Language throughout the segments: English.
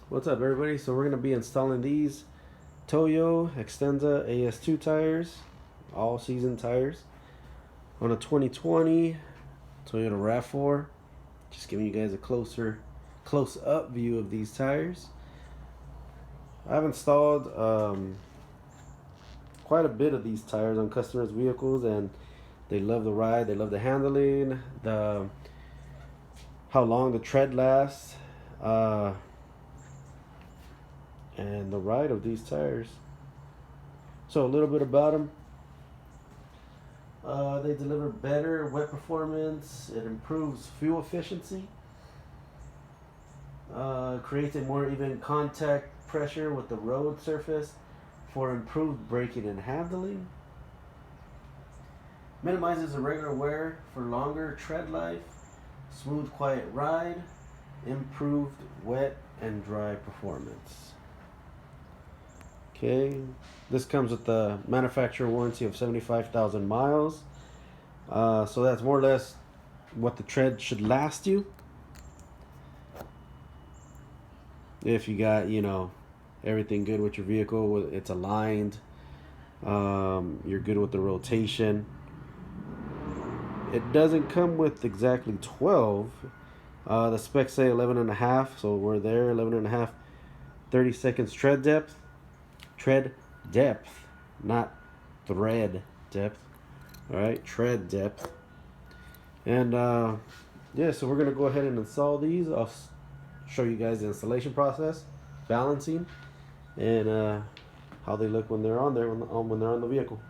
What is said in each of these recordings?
What's up, everybody? So we're going to be installing these Toyo Extensa AS2 tires, all season tires, on a 2020 Toyota Rav. Just giving you guys a close up view of these tires. I've installed quite a bit of these tires on customers' vehicles, and they love the ride, they love the handling, the how long the tread lasts. And the ride of these tires. So a little bit about them. They deliver better wet performance. It improves fuel efficiency. Creates a more even contact pressure with the road surface for improved braking and handling. Minimizes irregular wear for longer tread life. Smooth, quiet ride. Improved wet and dry performance. Okay, this comes with the manufacturer warranty of 75,000 miles. So that's more or less what the tread should last you. If you got, everything good with your vehicle, it's aligned, you're good with the rotation. It doesn't come with exactly 12. The specs say 11 and a half, so we're there, 11 and a half, 30 seconds tread depth. Tread depth, not thread depth. All right, tread depth. And so we're gonna go ahead and install these. I'll show you guys the installation process, balancing, and how they look when they're on there, when they're on the vehicle.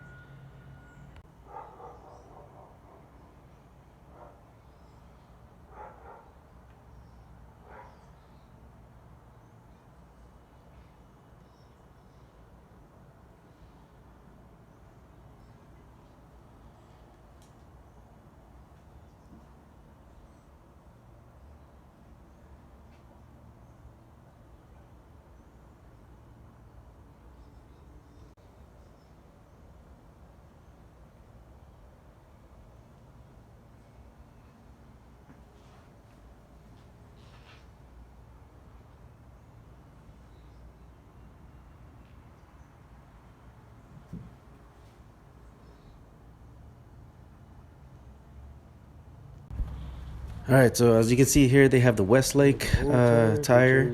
All right, so as you can see here, they have the Westlake tire.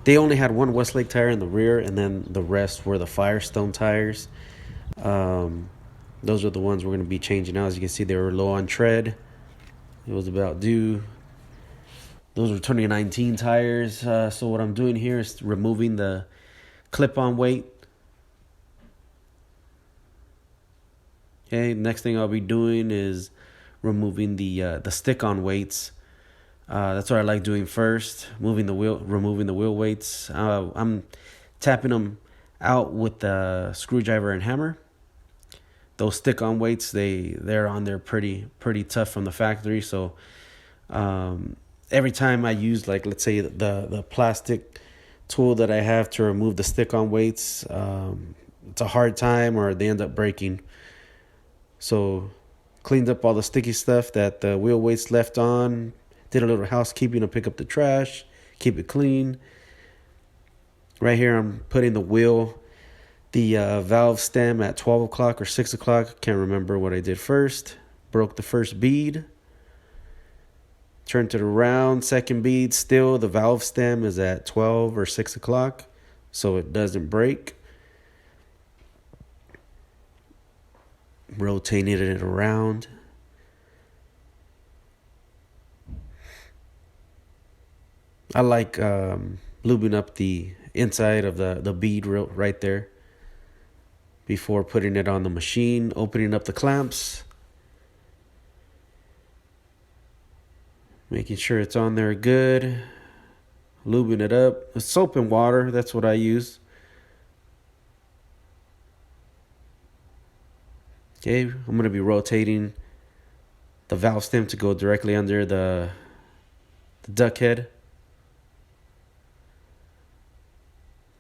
They only had one Westlake tire in the rear, and then the rest were the Firestone tires. Those are the ones we're going to be changing out. As you can see, they were low on tread. It was about due. Those were 2019 tires. So what I'm doing here is removing the clip-on weight. Okay, next thing I'll be doing is removing the stick-on weights. That's what I like doing first. Removing the wheel weights. I'm tapping them out with the screwdriver and hammer. Those stick-on weights, they're on there pretty tough from the factory. So every time I use, like, let's say the plastic tool that I have to remove the stick-on weights, it's a hard time, or they end up breaking. So cleaned up all the sticky stuff that the wheel weights left on. Did a little housekeeping to pick up the trash, keep it clean. Right here, I'm putting the valve stem at 12 o'clock or 6 o'clock. Can't remember what I did first. Broke the first bead. Turned it around, second bead. Still, the valve stem is at 12 or 6 o'clock, so it doesn't break. Rotating it around. I like lubing up the inside of the bead right there before putting it on the machine, opening up the clamps, making sure it's on there good, lubing it up. Soap and water, that's what I use. Okay, I'm going to be rotating the valve stem to go directly under the duck head.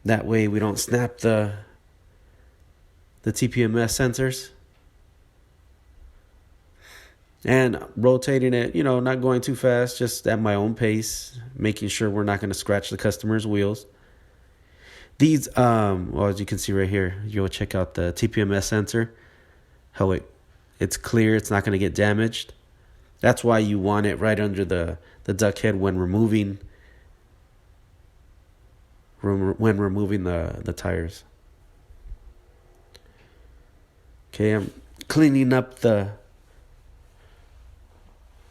That way we don't snap the TPMS sensors. And rotating it, not going too fast, just at my own pace, making sure we're not going to scratch the customer's wheels. These, well, as you can see right here, you'll check out the TPMS sensor. How it's clear, it's not going to get damaged. That's why you want it right under the duck head when removing the tires. Okay, I'm cleaning up the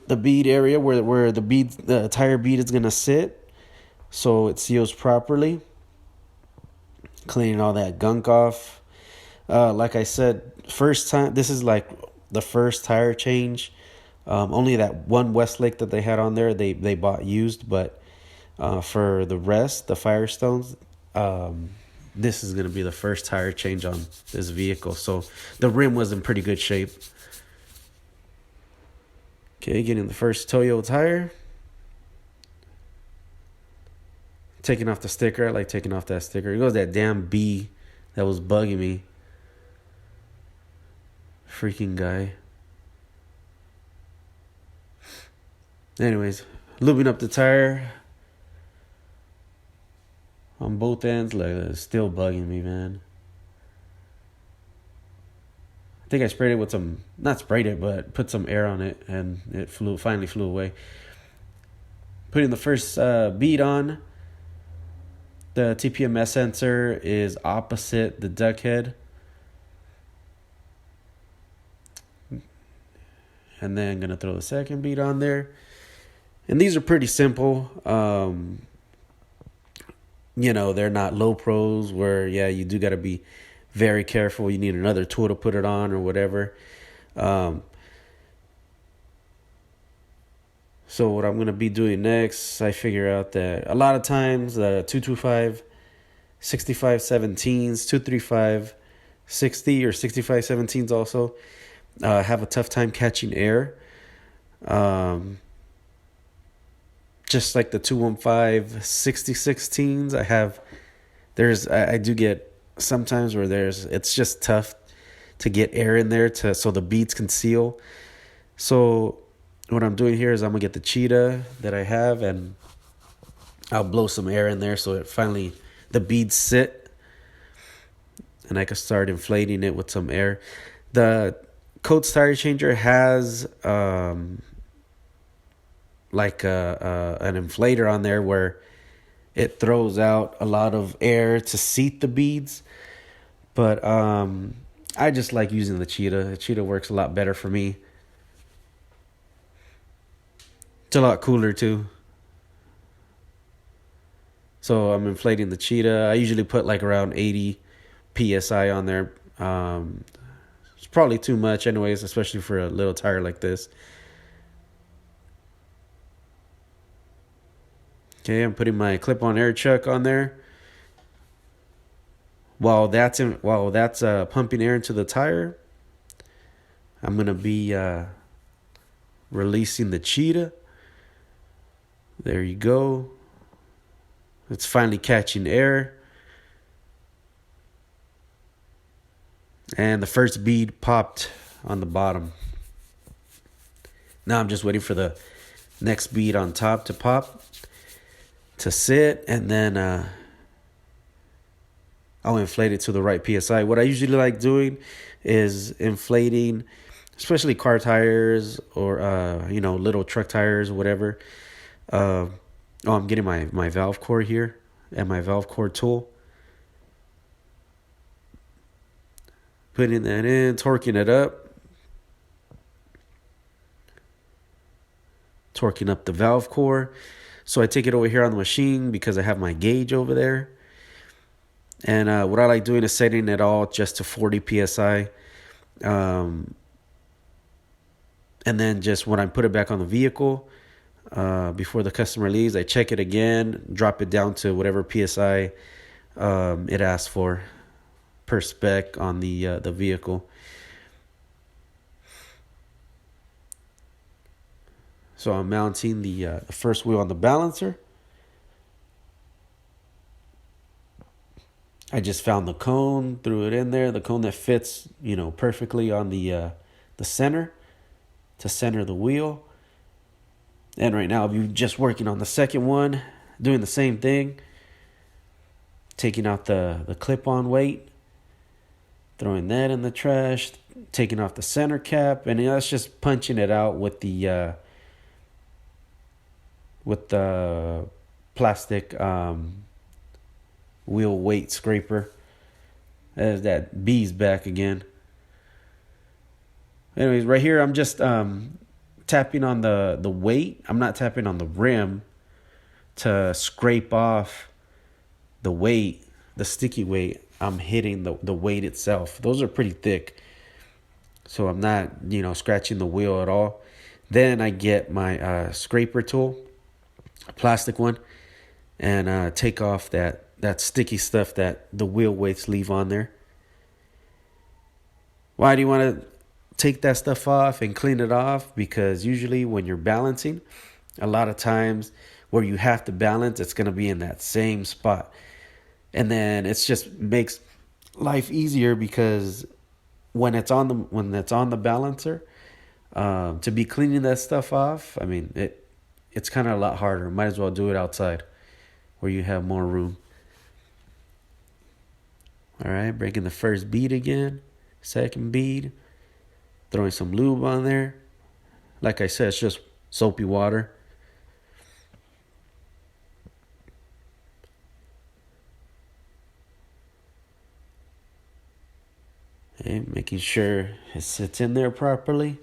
bead area where the tire bead is gonna sit, so it seals properly. Cleaning all that gunk off. Like I said, first time, this is like the first tire change. Only that one Westlake that they had on there, they bought used, but for the rest, the Firestones, this is going to be the first tire change on this vehicle. So the rim was in pretty good shape. Okay, getting the first Toyo tire. Taking off the sticker. I like taking off that sticker. It goes that damn bee that was bugging me. Freaking guy. Anyways, lubing up the tire on both ends. Like, it's still bugging me, man. I think I sprayed it with some, not sprayed it, but put some air on it, and it finally flew away. Putting the first bead on. The TPMS sensor is opposite the duck head. And then I'm going to throw the second bead on there. And these are pretty simple. They're not low pros where, you do got to be very careful. You need another tool to put it on or whatever. So what I'm going to be doing next, I figure out that a lot of times the 225, 65 17s, 235, 60 or 65 17s also have a tough time catching air. Just like the 215, 60 16s, I do get sometimes where it's just tough to get air in there so the beads can seal. So what I'm doing here is I'm gonna get the cheetah that I have and I'll blow some air in there so the beads sit and I can start inflating it with some air. The Coates tire changer has like an inflator on there where it throws out a lot of air to seat the beads, but I just like using the cheetah. The cheetah works a lot better for me. It's a lot cooler too. So I'm inflating the cheetah. I usually put like around 80 PSI on there. It's probably too much anyways, especially for a little tire like this. Okay, I'm putting my clip-on air chuck on there. While that's pumping air into the tire, I'm gonna be releasing the cheetah. There you go. It's finally catching air. And the first bead popped on the bottom. Now I'm just waiting for the next bead on top to pop, to sit, and then I'll inflate it to the right PSI. What I usually like doing is inflating, especially car tires or little truck tires or whatever. I'm getting my valve core here and my valve core tool. Putting that in, torquing it up. Torquing up the valve core. So I take it over here on the machine because I have my gauge over there. And what I like doing is setting it all just to 40 PSI. And then just when I put it back on the vehicle, before the customer leaves, I check it again, drop it down to whatever PSI it asks for per spec on the vehicle. So I'm mounting the first wheel on the balancer. I just found the cone, threw it in there, the cone that fits, perfectly on the center to center the wheel. And right now, I'm just working on the second one, doing the same thing. taking out the clip-on weight, throwing that in the trash, taking off the center cap, and that's just punching it out with the plastic wheel weight scraper. As that B's back again. Anyways, right here I'm just tapping on the weight. I'm not tapping on the rim to scrape off the weight, the sticky weight. I'm hitting the weight itself. Those are pretty thick, so I'm not scratching the wheel at all. Then I get my scraper tool, a plastic one, and take off that sticky stuff that the wheel weights leave on there. Why do you want to take that stuff off and clean it off? Because usually when you're balancing, a lot of times where you have to balance, it's going to be in that same spot. And then it just makes life easier, because when it's on the balancer, to be cleaning that stuff off, I mean, it's kind of a lot harder. Might as well do it outside where you have more room. All right, breaking the first bead again, second bead, throwing some lube on there. Like I said, it's just soapy water. Okay, making sure it sits in there properly.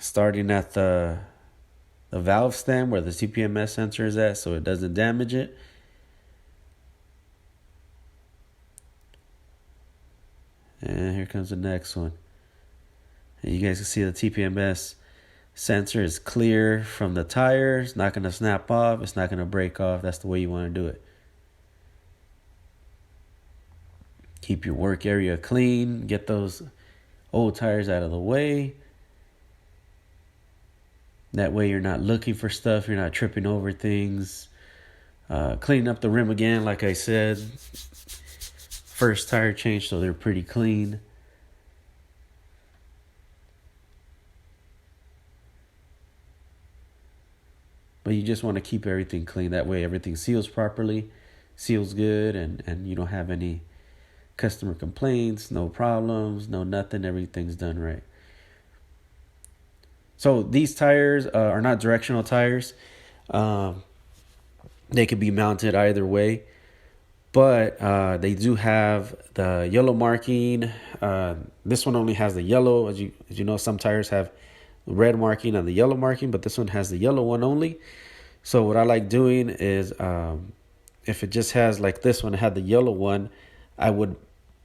Starting at the valve stem where the TPMS sensor is at, so it doesn't damage it. And here comes the next one. And you guys can see the TPMS sensor is clear from the tire. It's not going to snap off. It's not going to break off. That's the way you want to do it. Keep your work area clean. Get those old tires out of the way. That way you're not looking for stuff. You're not tripping over things. Clean up the rim again, like I said. First tire change, so they're pretty clean. But you just want to keep everything clean. That way everything seals properly, seals good, and you don't have any customer complaints, no problems, no nothing. Everything's done right. So these tires are not directional tires. They could be mounted either way. But they do have the yellow marking. This one only has the yellow. As you know, some tires have the red marking and the yellow marking, but this one has the yellow one only. So what I like doing is, if it just has, like this one, it had the yellow one, I would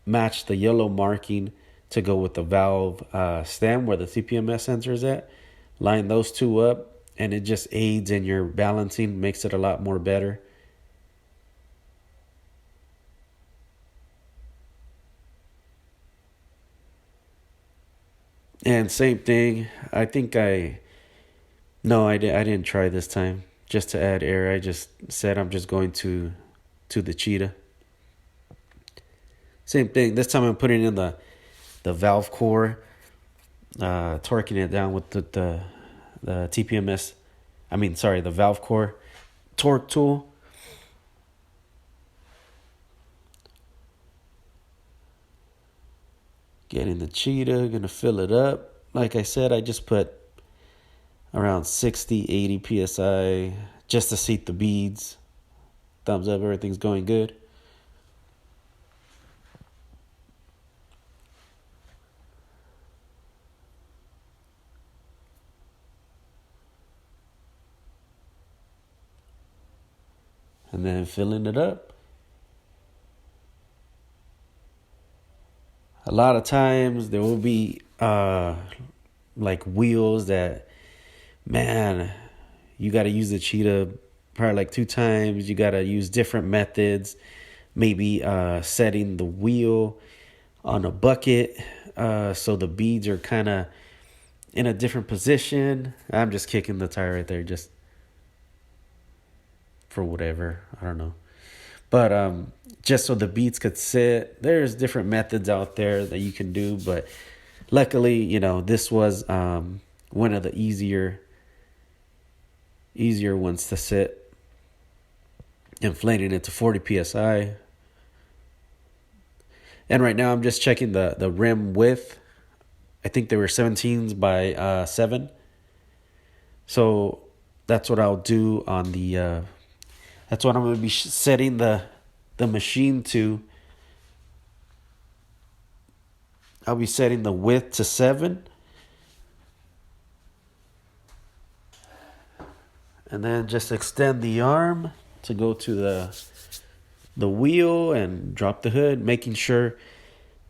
match the yellow marking to go with the valve stem where the TPMS sensor is at. Line those two up, and it just aids in your balancing, makes it a lot more better. And same thing. I didn't try this time. Just to add air, I just said I'm just going to the cheetah. Same thing. This time I'm putting in the valve core, torquing it down with the TPMS. The valve core torque tool. Getting the cheetah, gonna fill it up. Like I said, I just put around 60, 80 PSI just to seat the beads. Thumbs up, everything's going good. And then filling it up. A lot of times there will be like wheels that, man, you got to use the cheetah probably like 2 times. You got to use different methods. Maybe setting the wheel on a bucket so the beads are kind of in a different position. I'm just kicking the tire right there just for whatever. I don't know. But just so the beats could sit. There's different methods out there that you can do, but luckily, this was one of the easier ones to sit. Inflating it to 40 psi. And right now I'm just checking the rim width. I think they were 17s by 7. So that's what I'll do on the. That's what I'm going to be setting the machine to. I'll be setting the width to 7. And then just extend the arm to go to the wheel and drop the hood, making sure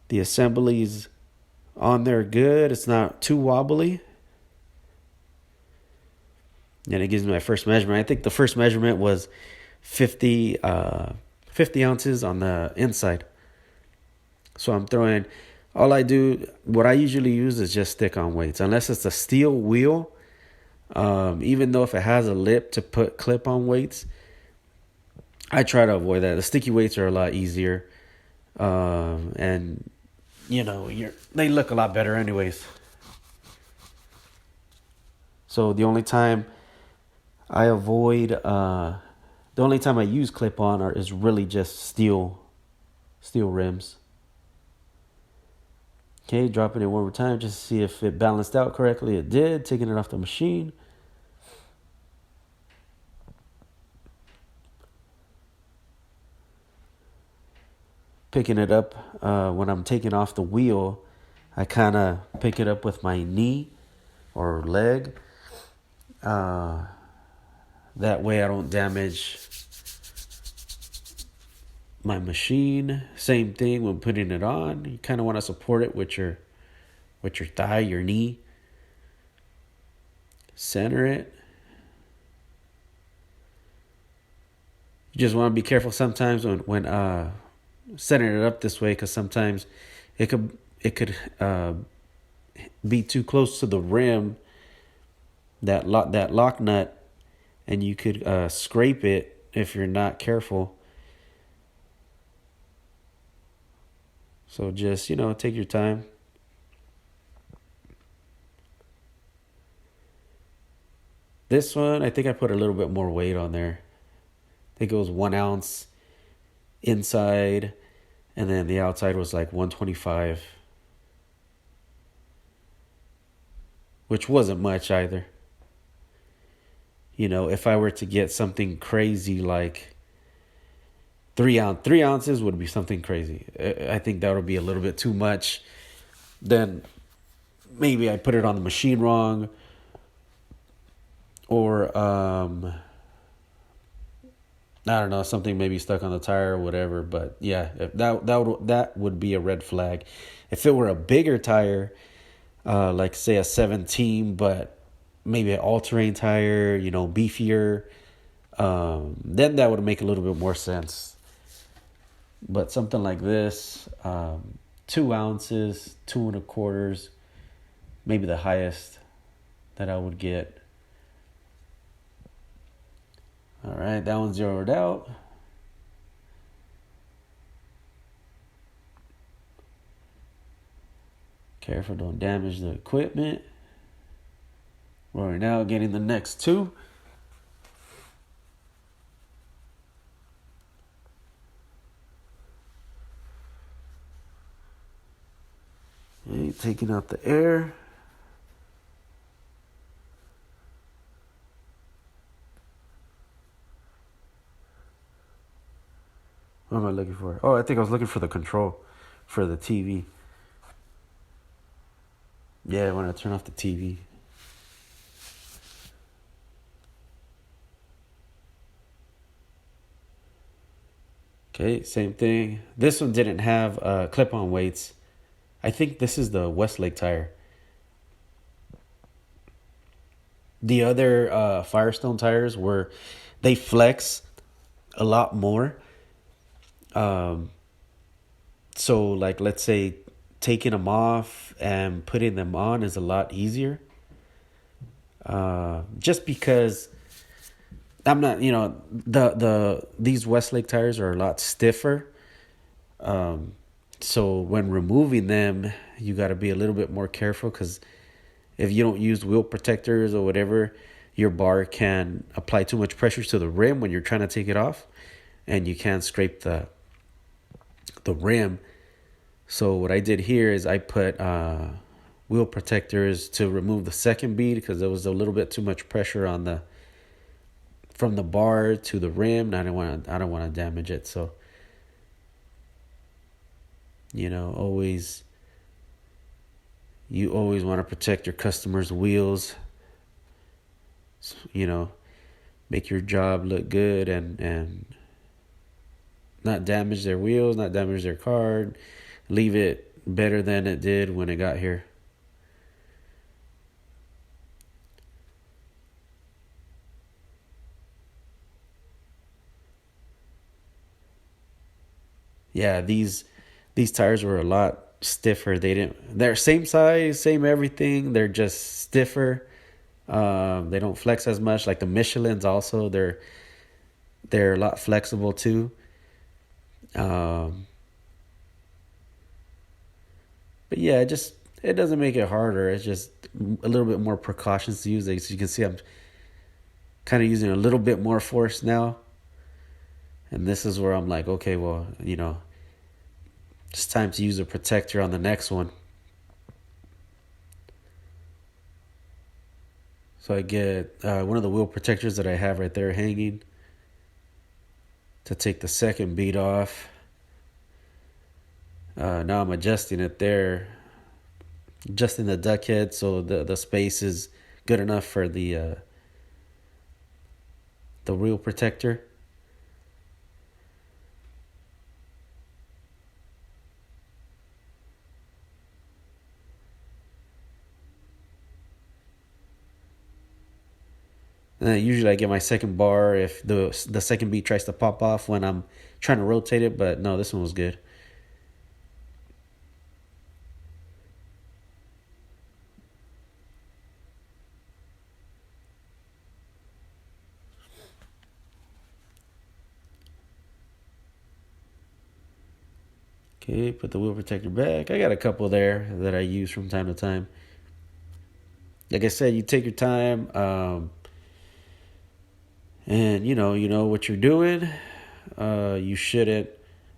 the assembly's on there good. It's not too wobbly. And it gives me my first measurement. I think the first measurement was 50 ounces on the inside. So I'm throwing, what I usually use is just stick-on weights. Unless it's a steel wheel, even though if it has a lip to put clip-on weights, I try to avoid that. The sticky weights are a lot easier. And, they look a lot better anyways. So the only time I use clip-on is really just steel rims. Okay, dropping it one more time just to see if it balanced out correctly. It did. Taking it off the machine. Picking it up when I'm taking off the wheel, I kind of pick it up with my knee or leg. That way I don't damage my machine. Same thing when putting it on. You kind of want to support it with your thigh, your knee. Center it. You just want to be careful sometimes when setting it up this way, because sometimes it could be too close to the rim, that lock nut, and you could scrape it if you're not careful. So just, take your time. This one, I think I put a little bit more weight on there. I think it was 1 ounce inside, and then the outside was like 125, which wasn't much either. If I were to get something crazy like 3 ounces would be something crazy. I think that would be a little bit too much. Then maybe I put it on the machine wrong, or I don't know, something maybe stuck on the tire or whatever. But yeah, that would be a red flag. If it were a bigger tire, like say a 17, but maybe an all-terrain tire, beefier, then that would make a little bit more sense. But something like this, 2 ounces, 2 1/4, maybe the highest that I would get. All right, that one's zeroed out. Careful, don't damage the equipment. We're now getting the next 2. Okay, taking out the air. What am I looking for? Oh, I think I was looking for the control for the TV. Yeah, when I turn off the TV. Okay, same thing. This one didn't have clip-on weights. I think this is the Westlake tire. The other Firestone tires they flex a lot more. So like, let's say taking them off and putting them on is a lot easier. Just because I'm not, these Westlake tires are a lot stiffer. Um, so when removing them, you got to be a little bit more careful because if you don't use wheel protectors or whatever, your bar can apply too much pressure to the rim when you're trying to take it off, and you can't scrape the rim. So what I did here is I put wheel protectors to remove the second bead because there was a little bit too much pressure on the from the bar to the rim. And I don't want to damage it. So always you always want to protect your customers' wheels. You know, make your job look good and not damage their wheels, not damage their car, leave it better than it did when it got here. Yeah, these tires were a lot stiffer. They're same size, same everything. They're just stiffer. They don't flex as much. Like the Michelin's also, they're a lot flexible too. Um, but yeah, it doesn't make it harder. It's just a little bit more precautions to use. As you can see, I'm kind of using a little bit more force now. And this is where I'm like, okay, well, it's time to use a protector on the next one. So I get one of the wheel protectors that I have right there hanging to take the second bead off. Now I'm adjusting it there, adjusting the duck head so the space is good enough for the wheel protector. And usually I get my second bar if the second bead tries to pop off when I'm trying to rotate it, but no, this one was good. Okay, put the wheel protector back. I got a couple there that I use from time to time. Like I said, you take your time, and you know what you're doing. You shouldn't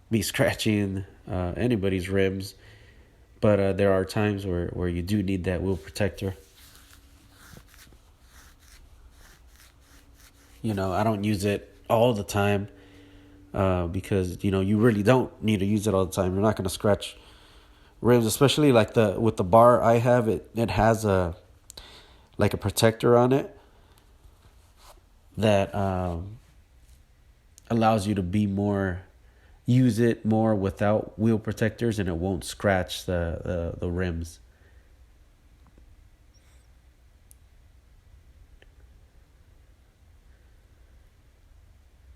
be scratching anybody's rims, but there are times where you do need that wheel protector. I don't use it all the time because you really don't need to use it all the time. You're not going to scratch rims, especially like the with the bar I have. It has a protector on it that allows you to use it more without wheel protectors, and it won't scratch the rims.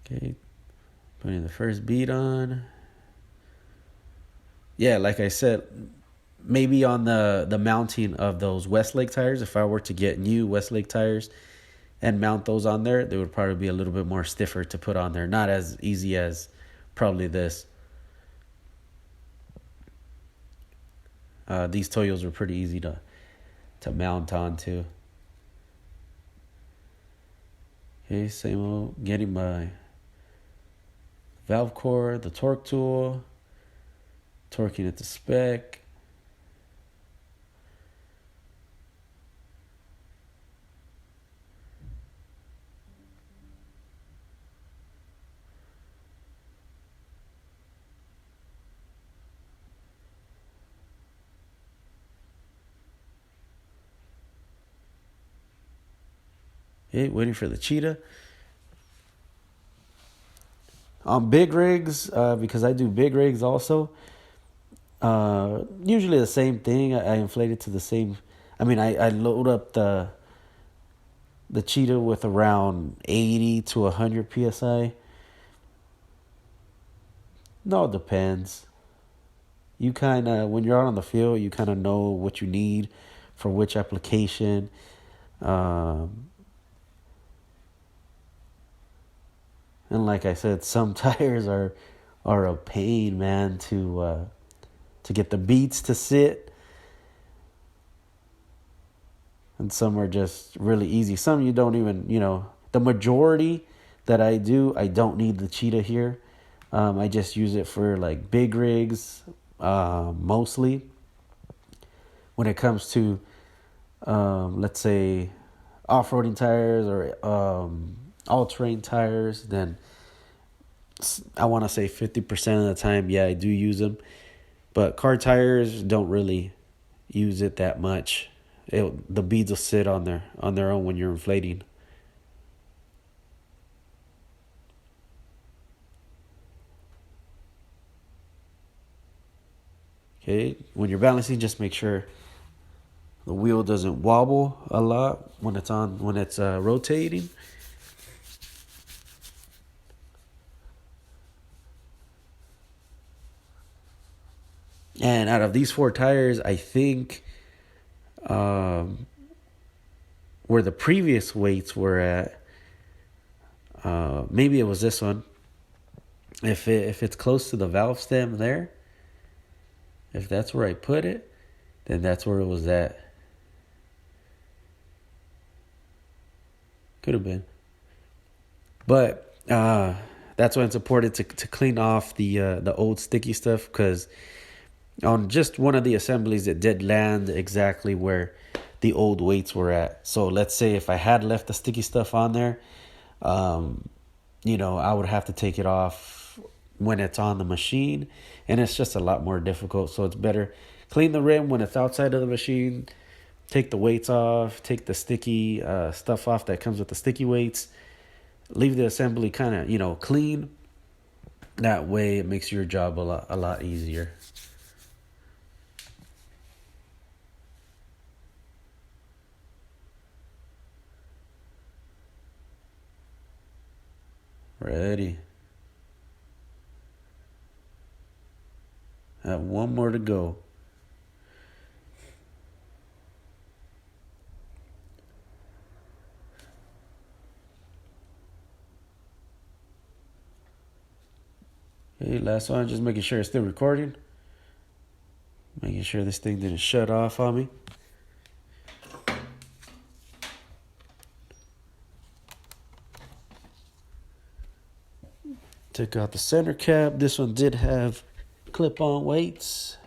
Okay, putting the first bead on. Yeah, like I said, maybe on the mounting of those Westlake tires, if I were to get new Westlake tires and mount those on there, they would probably be a little bit more stiffer to put on there. Not as easy as probably this. These Toyos are pretty easy to mount onto. Okay, same old. Getting my valve core, the torque tool, torquing it to spec. Okay, waiting for the cheetah. On big rigs, because I do big rigs also, usually the same thing. I inflate it to the same. I mean, I load up the cheetah with around 80 to 100 psi. No, it depends. You kind of, when you're out on the field, you kind of know what you need for which application. Um, And like I said, some tires are a pain, man, to get the beads to sit, and some are just really easy. Some you don't even, the majority that I do, I don't need the cheetah here. I just use it for like big rigs, mostly. When it comes to, let's say, off-roading tires or all-terrain tires, then I want to say 50% of the time, yeah, I do use them. But car tires don't really use it that much. The beads will sit on their own when you're inflating. Okay, when you're balancing, just make sure the wheel doesn't wobble a lot when it's rotating. And out of these 4 tires, I think where the previous weights were at, maybe it was this one. If it's close to the valve stem there, if that's where I put it, then that's where it was at. Could have been. But that's why it's important to clean off the old sticky stuff, because on just one of the assemblies, it did land exactly where the old weights were at. So let's say if I had left the sticky stuff on there, I would have to take it off when it's on the machine, and it's just a lot more difficult. So it's better clean the rim when it's outside of the machine, take the weights off, take the sticky stuff off that comes with the sticky weights, leave the assembly kind of clean. That way it makes your job a lot easier. Ready. I have one more to go. Okay, last one, just making sure it's still recording. Making sure this thing didn't shut off on me. Took out the center cap. This one did have clip-on weights.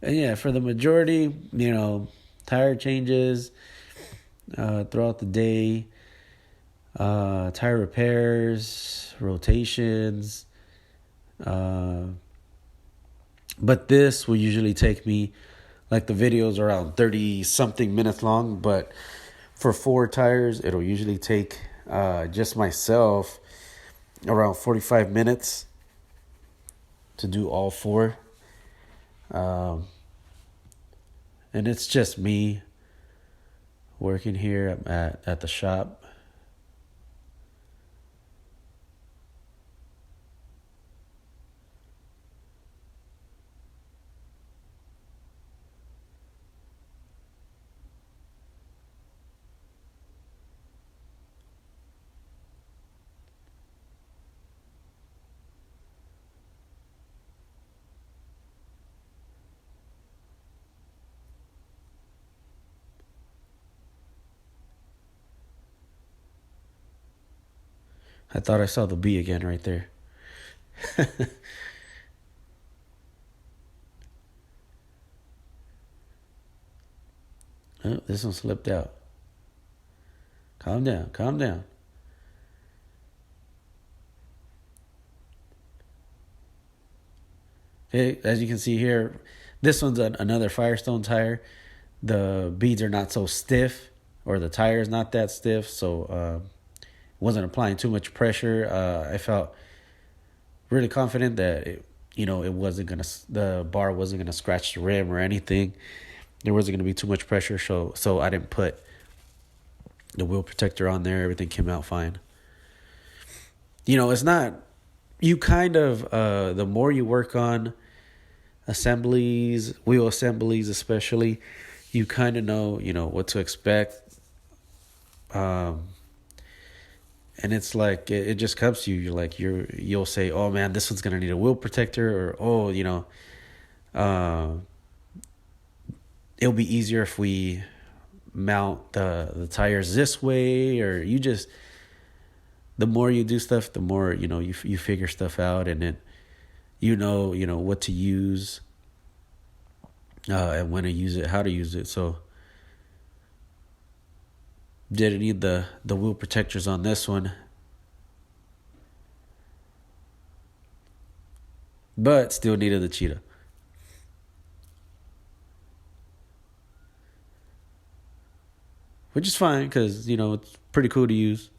And yeah, for the majority, tire changes throughout the day, tire repairs, rotations. But this will usually take me, like the videos are around 30-something minutes long, but for 4 tires, it'll usually take just myself around 45 minutes to do all 4. And it's just me working here at the shop. I thought I saw the B again right there. Oh, this one slipped out. Calm down, calm down. Okay, as you can see here, this one's another Firestone tire. The beads are not so stiff, or the tire is not that stiff, so wasn't applying too much pressure. I felt really confident that the bar wasn't gonna scratch the rim or anything. There wasn't gonna be too much pressure, so I didn't put the wheel protector on there. Everything came out fine. It's not, you kind of the more you work on assemblies, wheel assemblies especially, you kind of know, what to expect. Um, and it's like it just comes to you. You'll say, "Oh man, this one's gonna need a wheel protector," or "Oh, uh, it'll be easier if we mount the tires this way," or the more you do stuff, the more you figure stuff out, and then what to use, and when to use it, how to use it. So didn't need the wheel protectors on this one, but still needed the cheetah. Which is fine because it's pretty cool to use.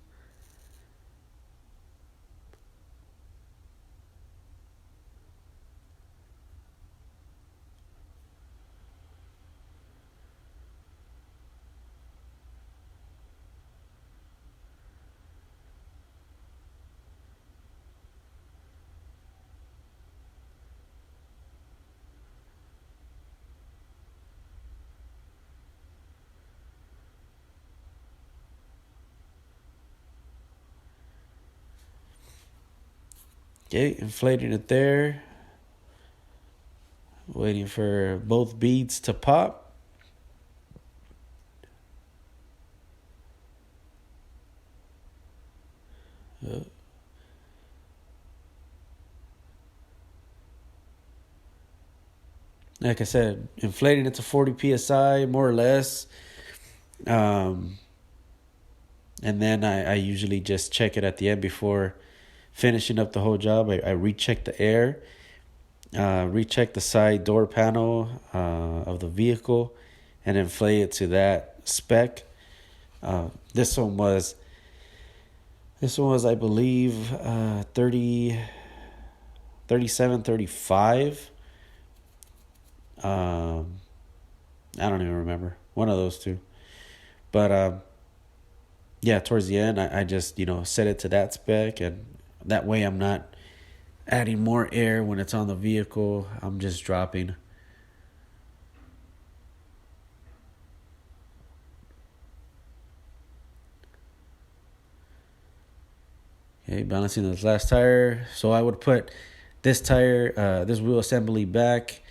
Okay, inflating it there. Waiting for both beads to pop. Like I said, inflating it to 40 psi, more or less. And then I usually just check it at the end before finishing up the whole job. I recheck the air, recheck the side door panel of the vehicle, and inflate it to that spec. This one was, I believe, 30, 37, 35. I don't even remember. One of those two. But yeah, towards the end, I just, set it to that spec. And that way I'm not adding more air when it's on the vehicle. I'm just dropping. Okay, balancing this last tire. So I would put this tire, this wheel assembly back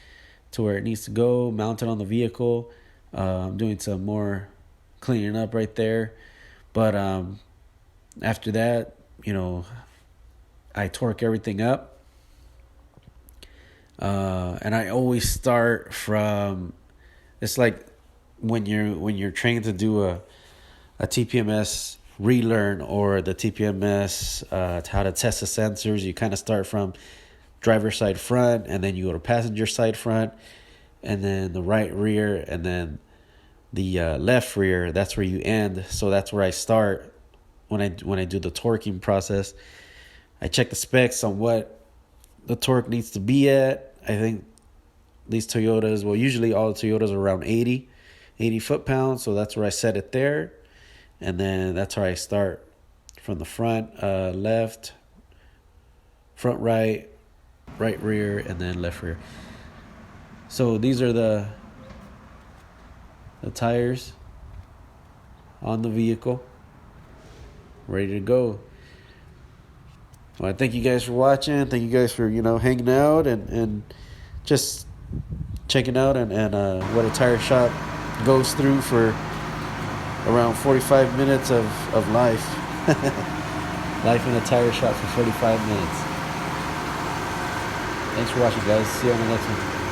to where it needs to go, mount it on the vehicle. I'm doing some more cleaning up right there. But after that, I torque everything up. And I always start from, it's like when you're trained to do a TPMS relearn or the TPMS, how to test the sensors. You kind of start from driver's side front, and then you go to passenger side front, and then the right rear, and then the left rear. That's where you end. So that's where I start when I do the torquing process. I check the specs on what the torque needs to be at. I think these Toyotas, well, usually all the Toyotas are around 80 foot-pounds. So that's where I set it there. And then that's where I start from the front, left, front right, right rear, and then left rear. So these are the tires on the vehicle, ready to go. Well, I thank you guys for watching. Thank you guys for hanging out and just checking out and what a tire shop goes through for around 45 minutes of life. Life in a tire shop for 45 minutes. Thanks for watching, guys. See you on the next one.